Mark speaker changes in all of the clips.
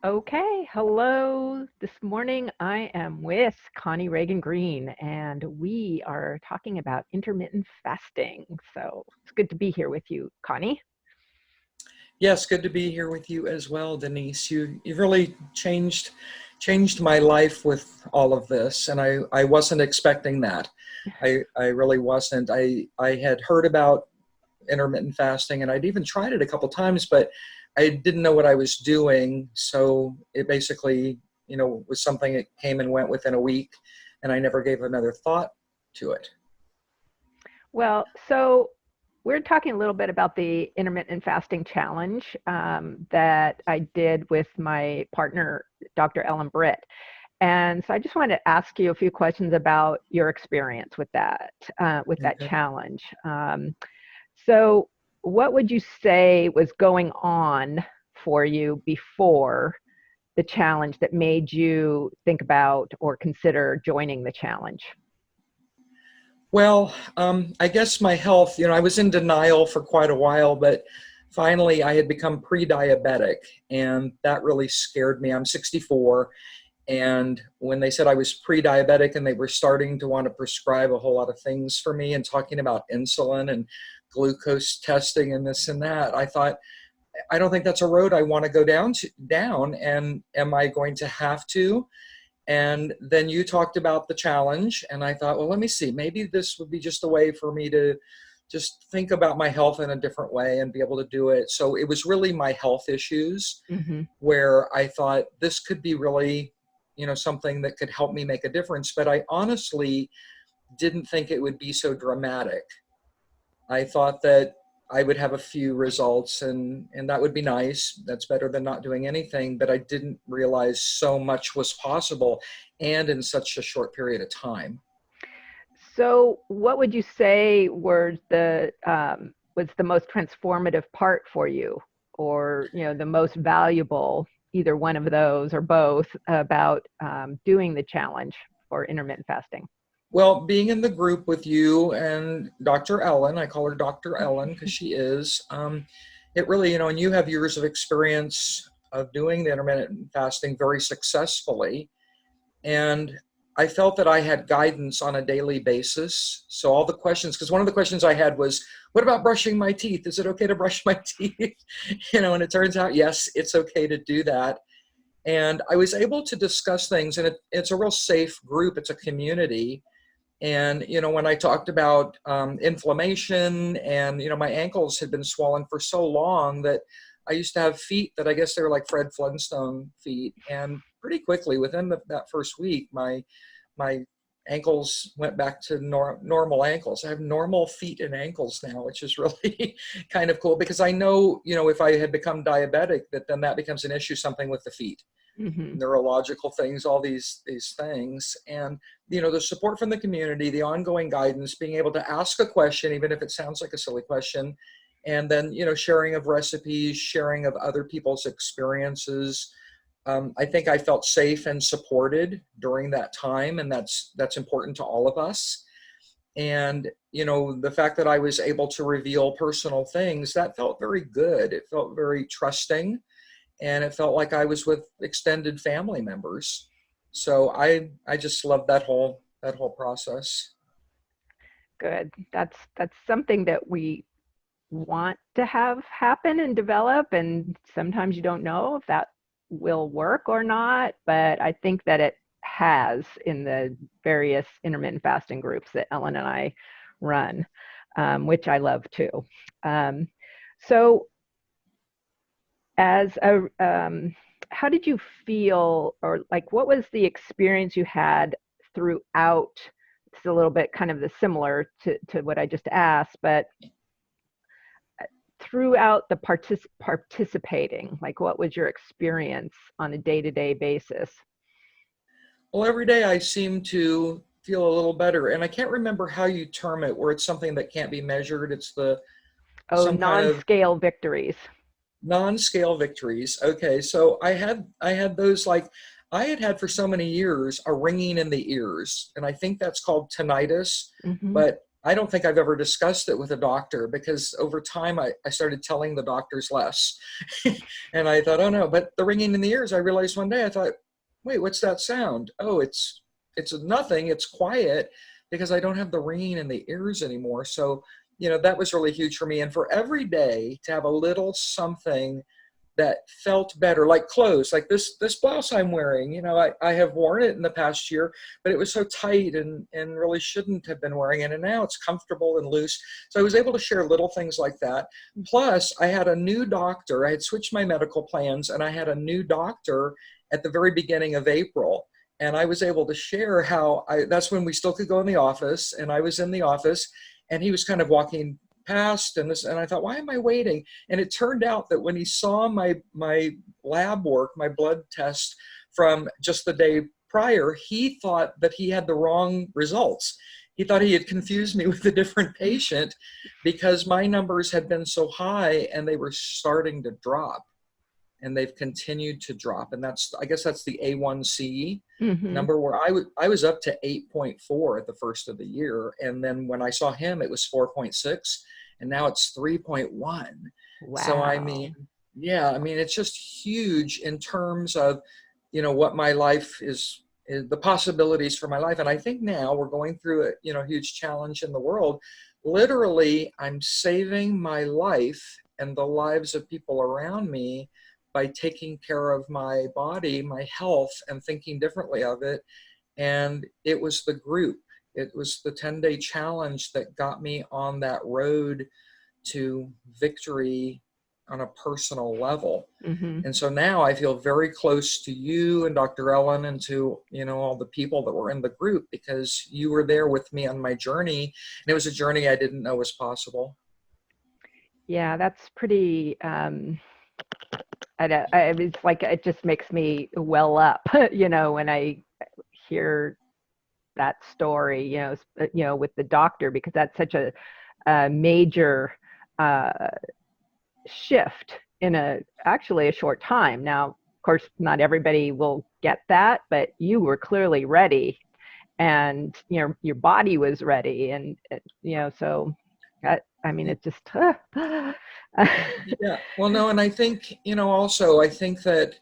Speaker 1: Okay, hello. This morning I am with Connie Ragen Green, and we are talking about intermittent fasting. So it's good to be here with you, Connie.
Speaker 2: Yes, good to be here with you as well, Denise. You've really changed my life with all of this, and I wasn't expecting that. I really wasn't. I had heard about intermittent fasting, and I'd even tried it a couple times, but I didn't know what I was doing. So it basically, was something that came and went within a week, and I never gave another thought to it.
Speaker 1: So we're talking a little bit about the intermittent fasting challenge that I did with my partner, Dr. Ellen Britt. And so I just wanted to ask you a few questions about your experience with that
Speaker 2: Okay.
Speaker 1: challenge. So, what would you say was going on for you before the challenge that made you think about or consider joining the challenge?
Speaker 2: Well, I guess my health, I was in denial for quite a while, but finally I had become pre-diabetic, and that really scared me. I'm 64, and when they said I was pre-diabetic and they were starting to want to prescribe a whole lot of things for me and talking about insulin and glucose testing and this and that, I thought, I don't think that's a road I want to go down, and am I going to have to? And then you talked about the challenge, and I thought, well, let me see. Maybe this would be just a way for me to just think about my health in a different way and be able to do it. So it was really my health issues
Speaker 1: Hmm.
Speaker 2: where I thought this could be really, something that could help me make a difference. But I honestly didn't think it would be so dramatic. I thought that I would have a few results, and that would be nice. That's better than not doing anything, but I didn't realize so much was possible and in such a short period of time.
Speaker 1: So, what would you say was the most transformative part for you, or the most valuable, either one of those or both, about doing the challenge for intermittent fasting?
Speaker 2: Well, being in the group with you and Dr. Ellen, I call her Dr. Ellen because she is, it really, and you have years of experience of doing the intermittent fasting very successfully. And I felt that I had guidance on a daily basis. So all the questions, because one of the questions I had was, what about brushing my teeth? Is it okay to brush my teeth? And it turns out, yes, it's okay to do that. And I was able to discuss things, and it's a real safe group. It's a community. And, when I talked about inflammation and, my ankles had been swollen for so long that I used to have feet that I guess they were like Fred Flintstone feet. And pretty quickly within that first week, my ankles went back to normal ankles. I have normal feet and ankles now, which is really kind of cool because I know, if I had become diabetic, that then that becomes an issue, something with the feet,
Speaker 1: Hmm.
Speaker 2: neurological things, all these things. And the support from the community, the ongoing guidance, being able to ask a question even if it sounds like a silly question, and then sharing of recipes, sharing of other people's experiences. I think I felt safe and supported during that time, and that's important to all of us. And the fact that I was able to reveal personal things, that felt very good. It felt very trusting, and it felt like I was with extended family members. So I just loved that whole process.
Speaker 1: Good. That's something that we want to have happen and develop, and sometimes you don't know if that will work or not, but I think that it has in the various intermittent fasting groups that Ellen and I run, which I love too. Um, so as a how did you feel, or like what was the experience you had throughout? It's a little bit kind of the similar to what I just asked, but throughout the participating, like what was your experience on a day-to-day basis?
Speaker 2: Well, every day I seem to feel a little better, and I can't remember how you term it, where it's something that can't be measured. It's the
Speaker 1: Oh,
Speaker 2: some kind of
Speaker 1: non-scale victories.
Speaker 2: non-scale victories. Okay, so I had those, like I had for so many years a ringing in the ears, and I think that's called tinnitus.
Speaker 1: Hmm.
Speaker 2: But I don't think I've ever discussed it with a doctor, because over time I started telling the doctors less. And I thought, oh no, but the ringing in the ears, I realized one day, I thought, wait, what's that sound? Oh, it's nothing, it's quiet, because I don't have the ringing in the ears anymore. So, that was really huge for me. And for every day to have a little something that felt better, like clothes, like this blouse I'm wearing. I have worn it in the past year, but it was so tight and really shouldn't have been wearing it. And now it's comfortable and loose. So I was able to share little things like that. Plus, I had a new doctor. I had switched my medical plans, and I had a new doctor at the very beginning of April. And I was able to share how that's when we still could go in the office. And I was in the office, and he was kind of walking past, and I thought, why am I waiting? And it turned out that when he saw my lab work, my blood test from just the day prior, he thought that he had the wrong results. He thought he had confused me with a different patient, because my numbers had been so high and they were starting to drop, and they've continued to drop. And I guess that's the A1C number, where I was up to 8.4 at the first of the year. And then when I saw him, it was 4.6, and now it's 3.1.
Speaker 1: Wow.
Speaker 2: So, it's just huge in terms of, what my life is the possibilities for my life. And I think now we're going through a, huge challenge in the world. Literally, I'm saving my life and the lives of people around me by taking care of my body, my health, and thinking differently of it. And it was the group. It was the 10-day challenge that got me on that road to victory on a personal level. And so now I feel very close to you and Dr. Ellen, and to, all the people that were in the group, because you were there with me on my journey. And it was a journey I didn't know was possible.
Speaker 1: Yeah, that's pretty, it's like, it just makes me well up, when I hear that story, with the doctor, because that's such a major shift in actually a short time. Now, of course, not everybody will get that, but you were clearly ready, and your body was ready, and so it just
Speaker 2: Yeah. Well, no, and I think, also, I think that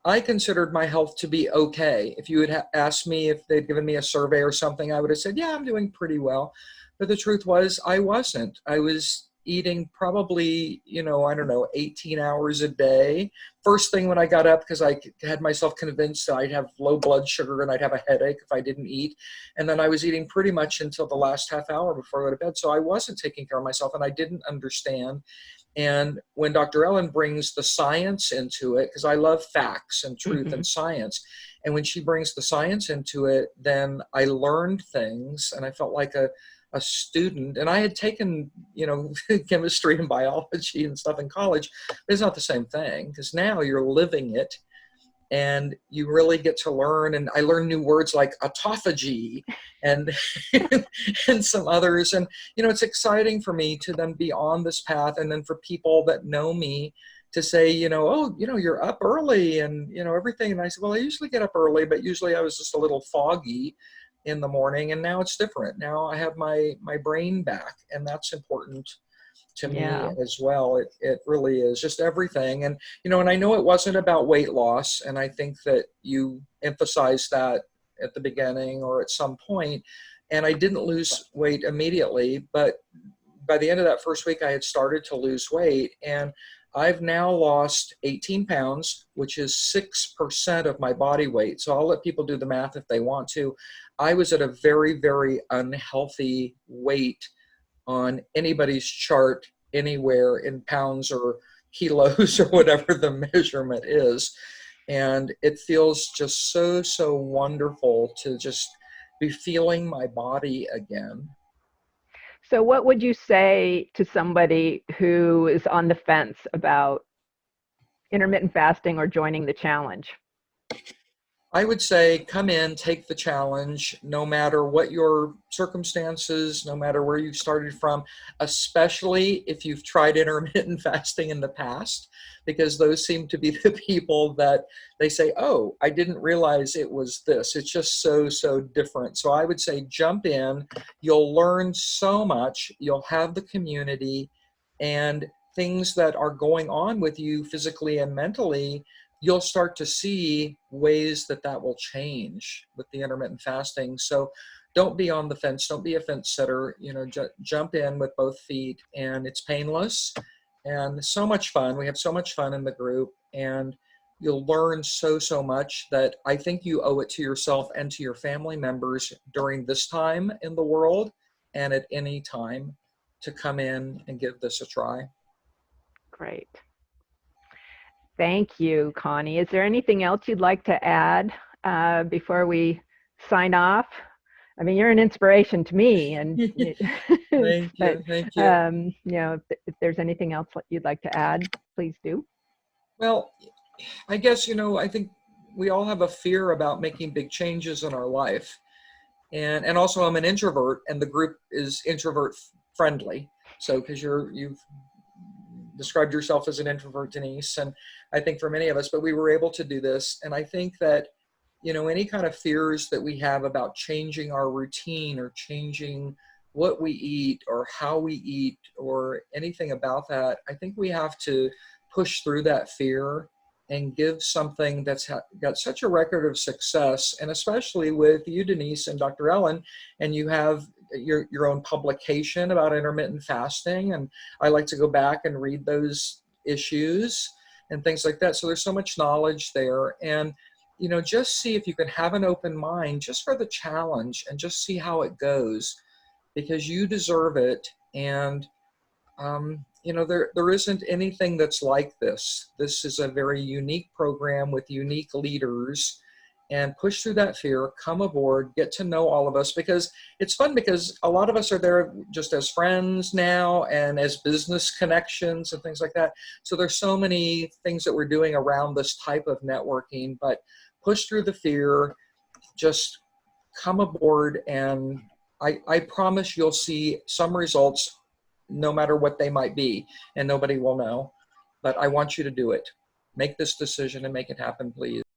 Speaker 2: I considered my health to be okay. If you had asked me if they'd given me a survey or something, I would have said, yeah, I'm doing pretty well. But the truth was, I wasn't. I was eating probably, I don't know, 18 hours a day. First thing when I got up, because I had myself convinced that I'd have low blood sugar and I'd have a headache if I didn't eat. And then I was eating pretty much until the last half hour before I go to bed. So I wasn't taking care of myself, and I didn't understand. And when Dr. Ellen brings the science into it, because I love facts and truth and science, and when she brings the science into it, then I learned things, and I felt like a student. And I had taken, chemistry and biology and stuff in college, but it's not the same thing, because now you're living it, and you really get to learn. And I learned new words like autophagy and and some others. And it's exciting for me to then be on this path, and then for people that know me to say, oh, you're up early and everything. And I said, well, I usually get up early, but usually I was just a little foggy in the morning, and now it's different. Now I have my brain back, and that's important to me as well. It really is just everything. And, and I know it wasn't about weight loss. And I think that you emphasized that at the beginning or at some point. And I didn't lose weight immediately, but by the end of that first week, I had started to lose weight. And I've now lost 18 pounds, which is 6% of my body weight. So I'll let people do the math if they want to. I was at a very, very unhealthy weight on anybody's chart anywhere in pounds or kilos or whatever the measurement is. And it feels just so, so wonderful to just be feeling my body again.
Speaker 1: So what would you say to somebody who is on the fence about intermittent fasting or joining the challenge?
Speaker 2: I would say come in, take the challenge, no matter what your circumstances, no matter where you've started from, especially if you've tried intermittent fasting in the past, because those seem to be the people that they say, oh, I didn't realize it was this. It's just so, so different. So I would say jump in. You'll learn so much. You'll have the community and things that are going on with you physically and mentally. You'll start to see ways that that will change with the intermittent fasting. So don't be on the fence. Don't be a fence sitter. You know, jump in with both feet, and it's painless and so much fun. We have so much fun in the group, and you'll learn so, so much that I think you owe it to yourself and to your family members during this time in the world and at any time to come in and give this a try.
Speaker 1: Great. Thank you, Connie. Is there anything else you'd like to add before we sign off? I mean, you're an inspiration to me, and
Speaker 2: Thank
Speaker 1: but
Speaker 2: you. Thank you.
Speaker 1: you know, if there's anything else you'd like to add, please do.
Speaker 2: Well, I guess, you know, I think we all have a fear about making big changes in our life. And also I'm an introvert, and the group is introvert friendly. So because you've described yourself as an introvert, Denise, and I think for many of us, but we were able to do this. And I think that, you know, any kind of fears that we have about changing our routine or changing what we eat or how we eat or anything about that, I think we have to push through that fear and give something that's got such a record of success. And especially with you, Denise, and Dr. Ellen, and you have your own publication about intermittent fasting. And I like to go back and read those issues and things like that. So there's so much knowledge there. And, you know, just see if you can have an open mind just for the challenge and just see how it goes, because you deserve it. And, you know, there isn't anything that's like this. This is a very unique program with unique leaders, and push through that fear, come aboard, get to know all of us, because it's fun, because a lot of us are there just as friends now and as business connections and things like that. So there's so many things that we're doing around this type of networking, but push through the fear, just come aboard, and I promise you'll see some results no matter what they might be, and nobody will know. But I want you to do it. Make this decision and make it happen, please.